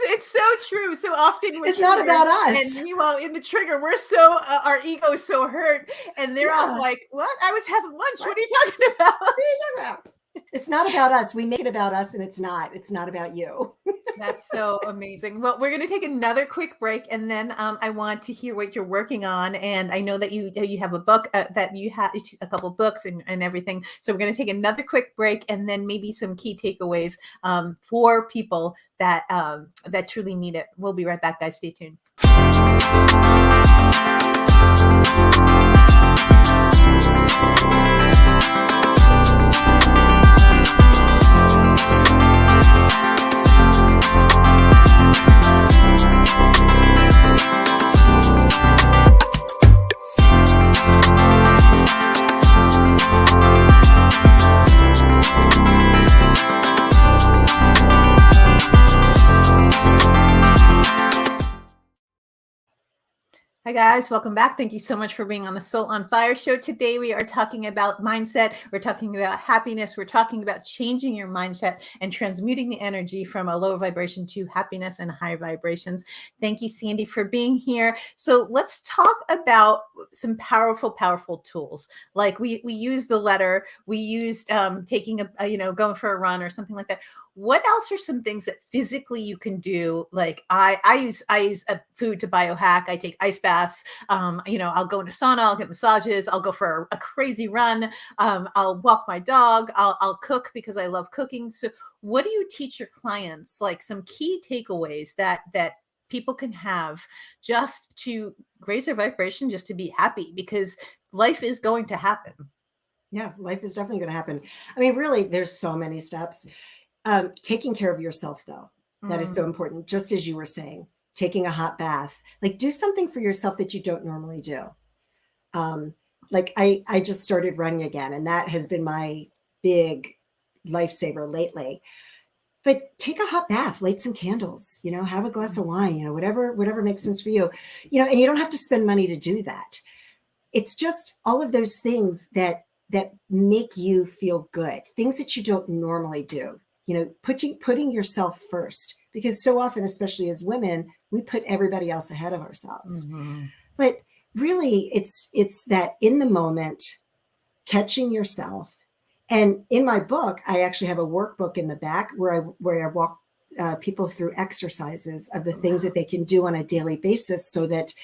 It's so true. So often it's not about us. And meanwhile, in the trigger, we're so our ego is so hurt, and they're all like, "What? I was having lunch. What are you talking about? What are you talking about?" It's not about us. We make it about us, and it's not. It's not about you. That's so amazing. Well, we're going to take another quick break, and then I want to hear what you're working on. And I know that you have a book, that you have a couple books and everything. So we're going to take another quick break, and then maybe some key takeaways for people that truly need it. We'll be right back, guys. Stay tuned. Hi guys, welcome back. Thank you so much for being on the Soul on Fire show. Today we are talking about mindset. We're talking about happiness. We're talking about changing your mindset and transmuting the energy from a low vibration to happiness and higher vibrations. Thank you, Sandee, for being here. So let's talk about some powerful, powerful tools. Like we used the letter, we used taking going for a run or something like that. What else are some things that physically you can do? Like I use a food to biohack. I take ice baths. I'll go into sauna. I'll get massages. I'll go for a crazy run. I'll walk my dog. I'll cook because I love cooking. So, what do you teach your clients? Like some key takeaways that people can have just to raise their vibration, just to be happy, because life is going to happen. Yeah, life is definitely going to happen. I mean, really, there's so many steps. Taking care of yourself, though, that is so important. Just as you were saying, taking a hot bath, like do something for yourself that you don't normally do. Like I just started running again, and that has been my big lifesaver lately. But take a hot bath, light some candles, have a glass of wine, whatever makes sense for you, and you don't have to spend money to do that. It's just all of those things that make you feel good, things that you don't normally do, putting yourself first, because so often, especially as women, we put everybody else ahead of ourselves. But really, it's that in the moment, catching yourself. And in my book, I actually have a workbook in the back where I walk people through exercises of the things that they can do on a daily basis, so that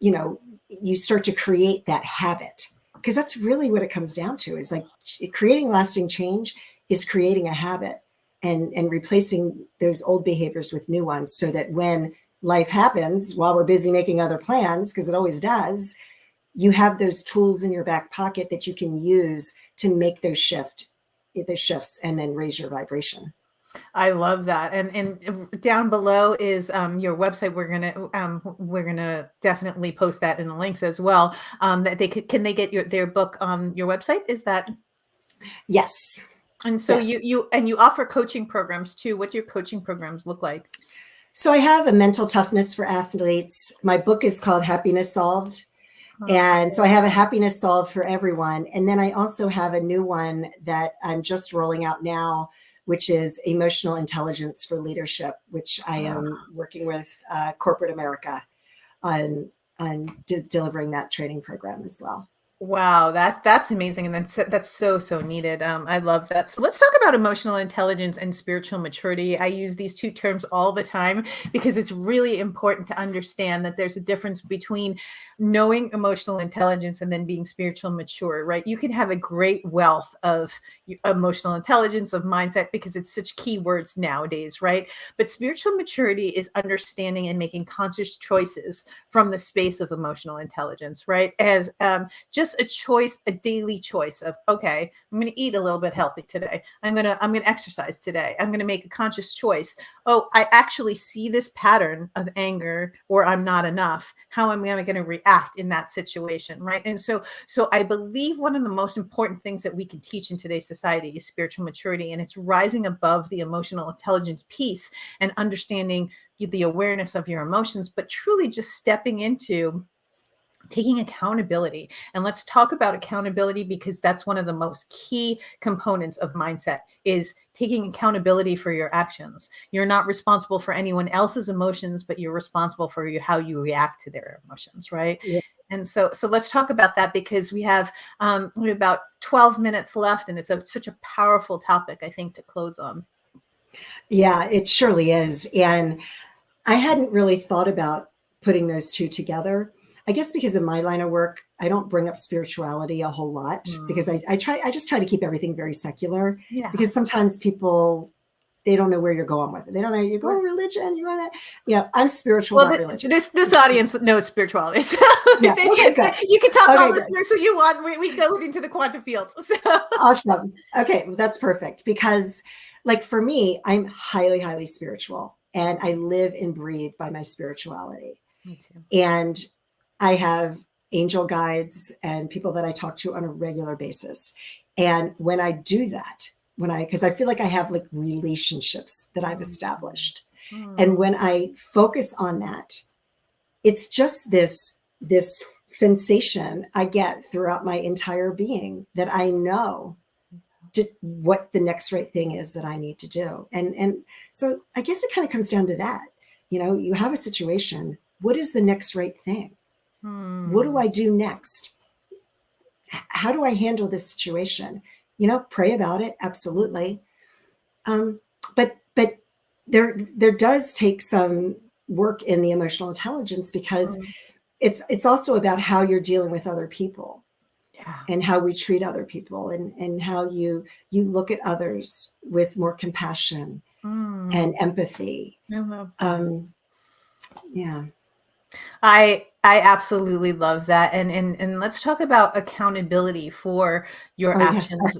you start to create that habit, because that's really what it comes down to, is like creating lasting change is creating a habit and replacing those old behaviors with new ones, so that when life happens, while we're busy making other plans, because it always does, you have those tools in your back pocket that you can use to make those shifts and then raise your vibration. I love that. And down below is your website. We're gonna definitely post that in the links as well. That can they get their book on your website? Is that? Yes. And so yes. you offer coaching programs too. What do your coaching programs look like? So I have a mental toughness for athletes. My book is called Happiness Solved. And so I have a happiness solved for everyone. And then I also have a new one that I'm just rolling out now, which is emotional intelligence for leadership, which I am working with corporate America on delivering that training program as well. Wow, that's amazing, and that's so needed. I love that. So let's talk about emotional intelligence and spiritual maturity. I use these two terms all the time because it's really important to understand that there's a difference between knowing emotional intelligence and then being spiritual mature, right? You can have a great wealth of emotional intelligence, of mindset, because it's such key words nowadays, right? But spiritual maturity is understanding and making conscious choices from the space of emotional intelligence, right? As just a choice, a daily choice of, okay, I'm going to eat a little bit healthy today. I'm going to exercise today. I'm going to make a conscious choice. Oh, I actually see this pattern of anger, or I'm not enough. How am I going to react in that situation, right? And so I believe one of the most important things that we can teach in today's society is spiritual maturity, and it's rising above the emotional intelligence piece and understanding the awareness of your emotions, but truly just stepping into taking accountability. And let's talk about accountability, because that's one of the most key components of mindset, is taking accountability for your actions. You're not responsible for anyone else's emotions, but you're responsible for how you react to their emotions, right? Yeah. And so let's talk about that, because we have about 12 minutes left, and it's such a powerful topic, I think, to close on. Yeah, it surely is. And I hadn't really thought about putting those two together. I guess because of my line of work, I don't bring up spirituality a whole lot, because I just try to keep everything very secular. Yeah. Because sometimes people, they don't know where you're going with it. They don't know, you're going religion, you're going that, I'm spiritual, not religious. This audience knows spirituality. So yeah. Okay, good. You can talk all the good. spiritual you want. We go into the quantum fields. So. Awesome. Okay, well, that's perfect, because like for me, I'm highly, highly spiritual, and I live and breathe by my spirituality. Me too. And I have angel guides and people that I talk to on a regular basis. And when I do that, because I feel like I have like relationships that I've established. And when I focus on that, it's just this this sensation I get throughout my entire being that I know what the next right thing is that I need to do. And so I guess it kind of comes down to that. You have a situation. What is the next right thing? What do I do next? How do I handle this situation? Pray about it. Absolutely. But there does take some work in the emotional intelligence, because it's also about how you're dealing with other people. Yeah. And how we treat other people, and how you look at others with more compassion and empathy. I love that. Yeah. I absolutely love that. And let's talk about accountability for your Yes. actions.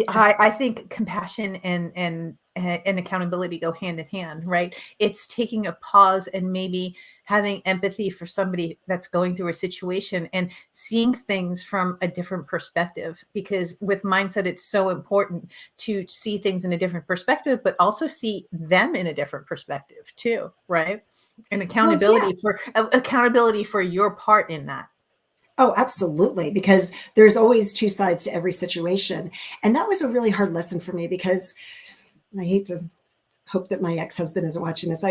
I think compassion and accountability go hand in hand, right? It's taking a pause and maybe having empathy for somebody that's going through a situation and seeing things from a different perspective, because with mindset, it's so important to see things in a different perspective, but also see them in a different perspective too, right? And accountability for your part in that. Oh, absolutely. Because there's always two sides to every situation. And that was a really hard lesson for me, because I hate to hope that my ex-husband isn't watching this.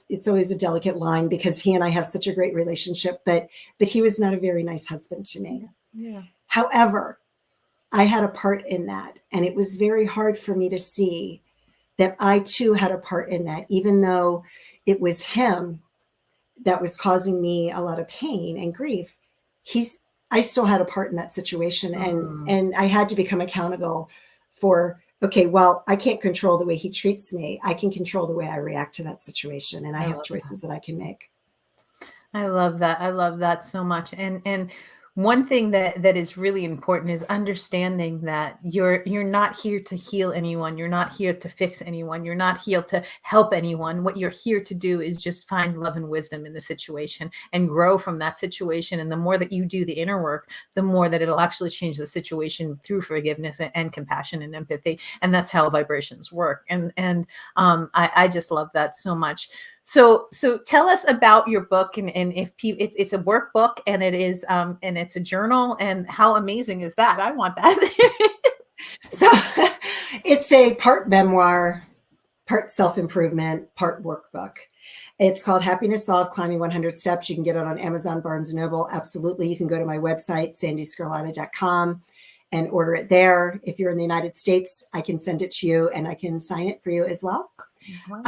It's always a delicate line, because he and I have such a great relationship, but he was not a very nice husband to me. Yeah. However, I had a part in that. And it was very hard for me to see that I too had a part in that, even though it was him that was causing me a lot of pain and grief. I still had a part in that situation. And I had to become accountable for, okay, well, I can't control the way he treats me. I can control the way I react to that situation. And I have choices that I can make. I love that. I love that so much. And one thing that is really important is understanding that you're not here to heal anyone. You're not here to fix anyone. You're not here to help anyone. What you're here to do is just find love and wisdom in the situation and grow from that situation. And the more that you do the inner work, the more that it'll actually change the situation through forgiveness and compassion and empathy. And that's how vibrations work. And I just love that so much. So tell us about your book, and if it's a workbook, and it is and it's a journal, and how amazing is that? I want that. So it's a part memoir, part self-improvement, part workbook. It's called Happiness Solved: Climbing 100 Steps. You can get it on Amazon, Barnes & Noble. Absolutely. You can go to my website, sandeesgarlata.com, and order it there. If you're in the United States, I can send it to you, and I can sign it for you as well. Wow.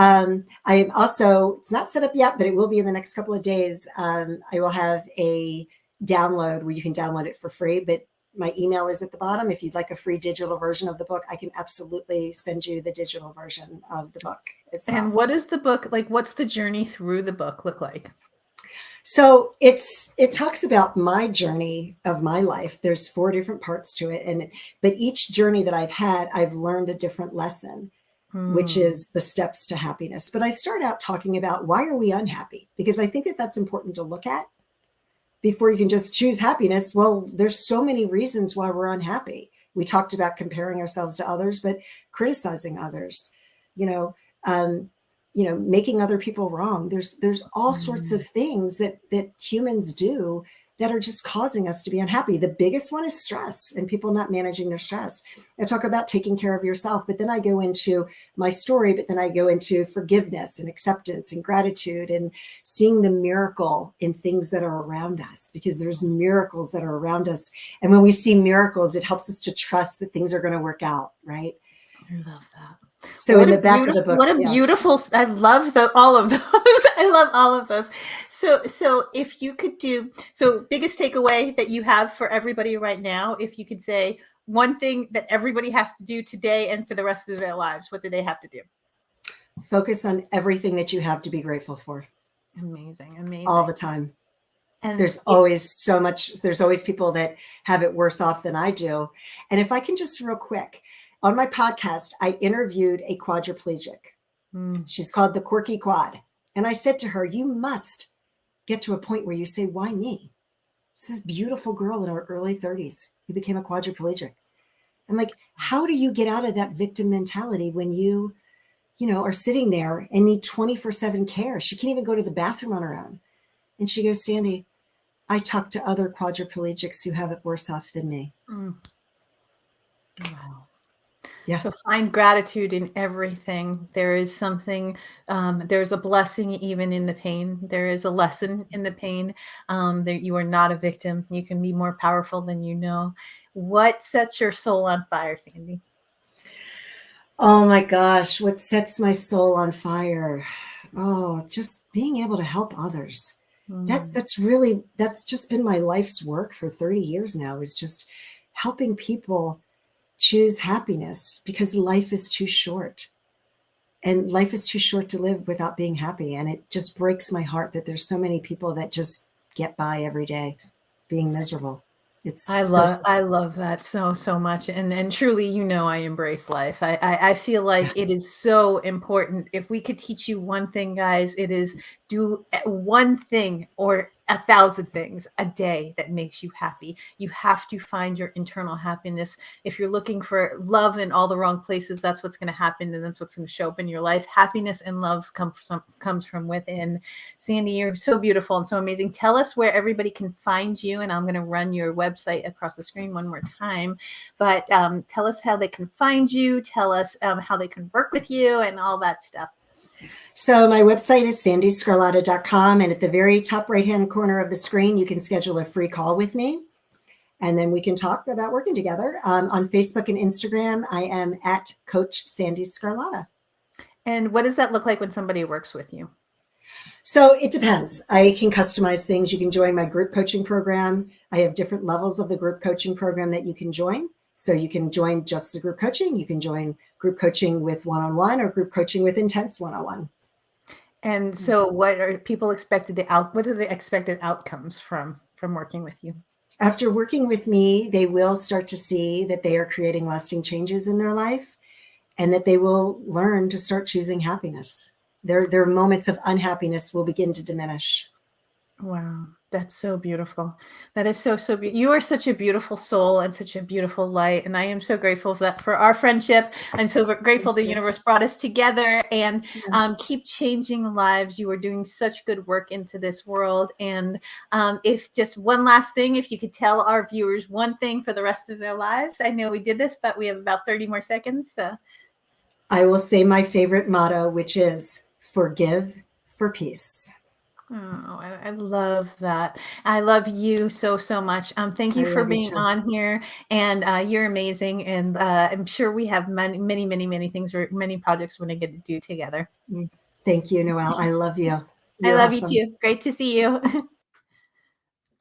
I am also, it's not set up yet, but it will be in the next couple of days. I will have a download where you can download it for free, but my email is at the bottom. If you'd like a free digital version of the book, I can absolutely send you the digital version of the book itself. And what is the book like? What's the journey through the book look like? So it talks about my journey of my life. There's 4 different parts to it. But each journey that I've had, I've learned a different lesson, which is the steps to happiness. But I start out talking about, why are we unhappy? Because I think that that's important to look at before you can just choose happiness. Well, there's so many reasons why we're unhappy. We talked about comparing ourselves to others, but criticizing others, making other people wrong. There's all sorts of things that humans do that are just causing us to be unhappy. The biggest one is stress, and people not managing their stress. I talk about taking care of yourself, but then I go into my story, but then I go into forgiveness and acceptance and gratitude, and seeing the miracle in things that are around us, because there's miracles that are around us. And when we see miracles, it helps us to trust that things are going to work out, right? I love that. So in the back of the book, what a beautiful, I love all of those. I love all of those. So if you could biggest takeaway that you have for everybody right now, if you could say one thing that everybody has to do today and for the rest of their lives, what do they have to do? Focus on everything that you have to be grateful for. Amazing. All the time. And there's always people that have it worse off than I do. And if I can just real quick, on my podcast, I interviewed a quadriplegic. She's called the Quirky Quad. And I said to her, you must get to a point where you say, why me? This beautiful girl in her early 30s who became a quadriplegic. I'm like, how do you get out of that victim mentality when you are sitting there and need 24/7 care? She can't even go to the bathroom on her own. And she goes, Sandee, I talk to other quadriplegics who have it worse off than me. Mm. Wow. Yeah. So find gratitude in everything. There is something, there's a blessing even in the pain. There is a lesson in the pain, that you are not a victim. You can be more powerful than you know. What sets your soul on fire, Sandee? Oh my gosh, what sets my soul on fire? Oh, just being able to help others. That's just been my life's work for 30 years now, is just helping people choose happiness, because life is too short. And life is too short to live without being happy. And it just breaks my heart that there's so many people that just get by every day being miserable. I love that so much. And truly, I embrace life. I feel like it is so important. If we could teach you one thing, guys, it is do one thing or 1,000 things a day that makes you happy. You have to find your internal happiness. If you're looking for love in all the wrong places, that's what's going to happen, and that's what's going to show up in your life. Happiness and love comes from within. Sandee, you're so beautiful and so amazing. Tell us where everybody can find you, and I'm going to run your website across the screen one more time. But tell us how they can find you. Tell us how they can work with you and all that stuff. So my website is sandeesgarlata.com. And at the very top right-hand corner of the screen, you can schedule a free call with me. And then we can talk about working together. On Facebook and Instagram, I am at Coach Sandee Sgarlata. And what does that look like when somebody works with you? So it depends. I can customize things. You can join my group coaching program. I have different levels of the group coaching program that you can join. So you can join just the group coaching. You can join group coaching with one-on-one, or group coaching with intense one-on-one. And so what are people expected what are the expected outcomes from working with you? After working with me, they will start to see that they are creating lasting changes in their life, and that they will learn to start choosing happiness. Their moments of unhappiness will begin to diminish. Wow. That's so beautiful. That is so beautiful. You are such a beautiful soul and such a beautiful light. And I am so grateful for our friendship. I'm so grateful the universe brought us together, and keep changing lives. You are doing such good work into this world. And if just one last thing, if you could tell our viewers one thing for the rest of their lives. I know we did this, but we have about 30 more seconds. So. I will say my favorite motto, which is forgive for peace. Oh, I love that. I love you so much. Thank you for being on here, and you're amazing. And I'm sure we have many things, or many projects we're going to get to do together. Thank you, Noelle. I love you. I love you too. Great to see you.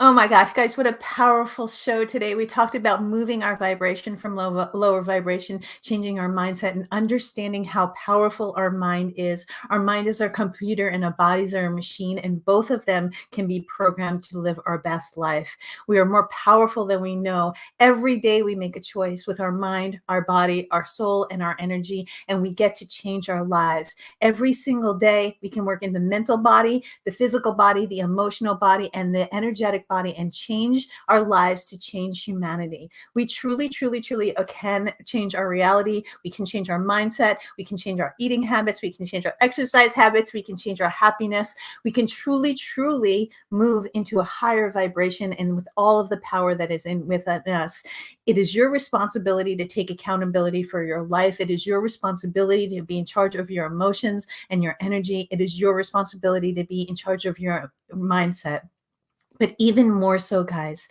Oh my gosh, guys, what a powerful show today. We talked about moving our vibration from lower vibration, changing our mindset, and understanding how powerful our mind is. Our mind is our computer and our bodies are a machine, and both of them can be programmed to live our best life. We are more powerful than we know. Every day we make a choice with our mind, our body, our soul, and our energy, and we get to change our lives. Every single day we can work in the mental body, the physical body, the emotional body, and the energetic body, and change our lives to change humanity. We truly can change our reality. We can change our mindset. We can change our eating habits. We can change our exercise habits. We can change our happiness. We can truly move into a higher vibration, and with all of the power that is within us. It is your responsibility to take accountability for your life. It is your responsibility to be in charge of your emotions and your energy. It is your responsibility to be in charge of your mindset. But even more so, guys,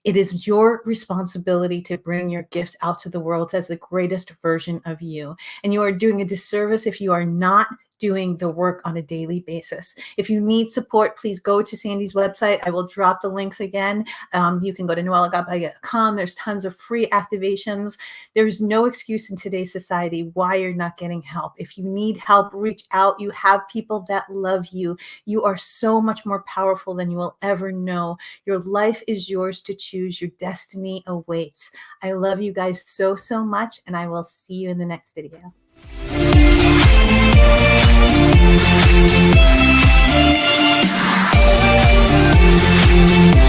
it is your responsibility to bring your gifts out to the world as the greatest version of you. And you are doing a disservice if you are not doing the work on a daily basis. If you need support, please go to Sandee's website. I will drop the links again. You can go to noelleagape.com. There's tons of free activations. There's no excuse in today's society why you're not getting help. If you need help, reach out. You have people that love you. You are so much more powerful than you will ever know. Your life is yours to choose. Your destiny awaits. I love you guys so much, and I will see you in the next video. Thank you.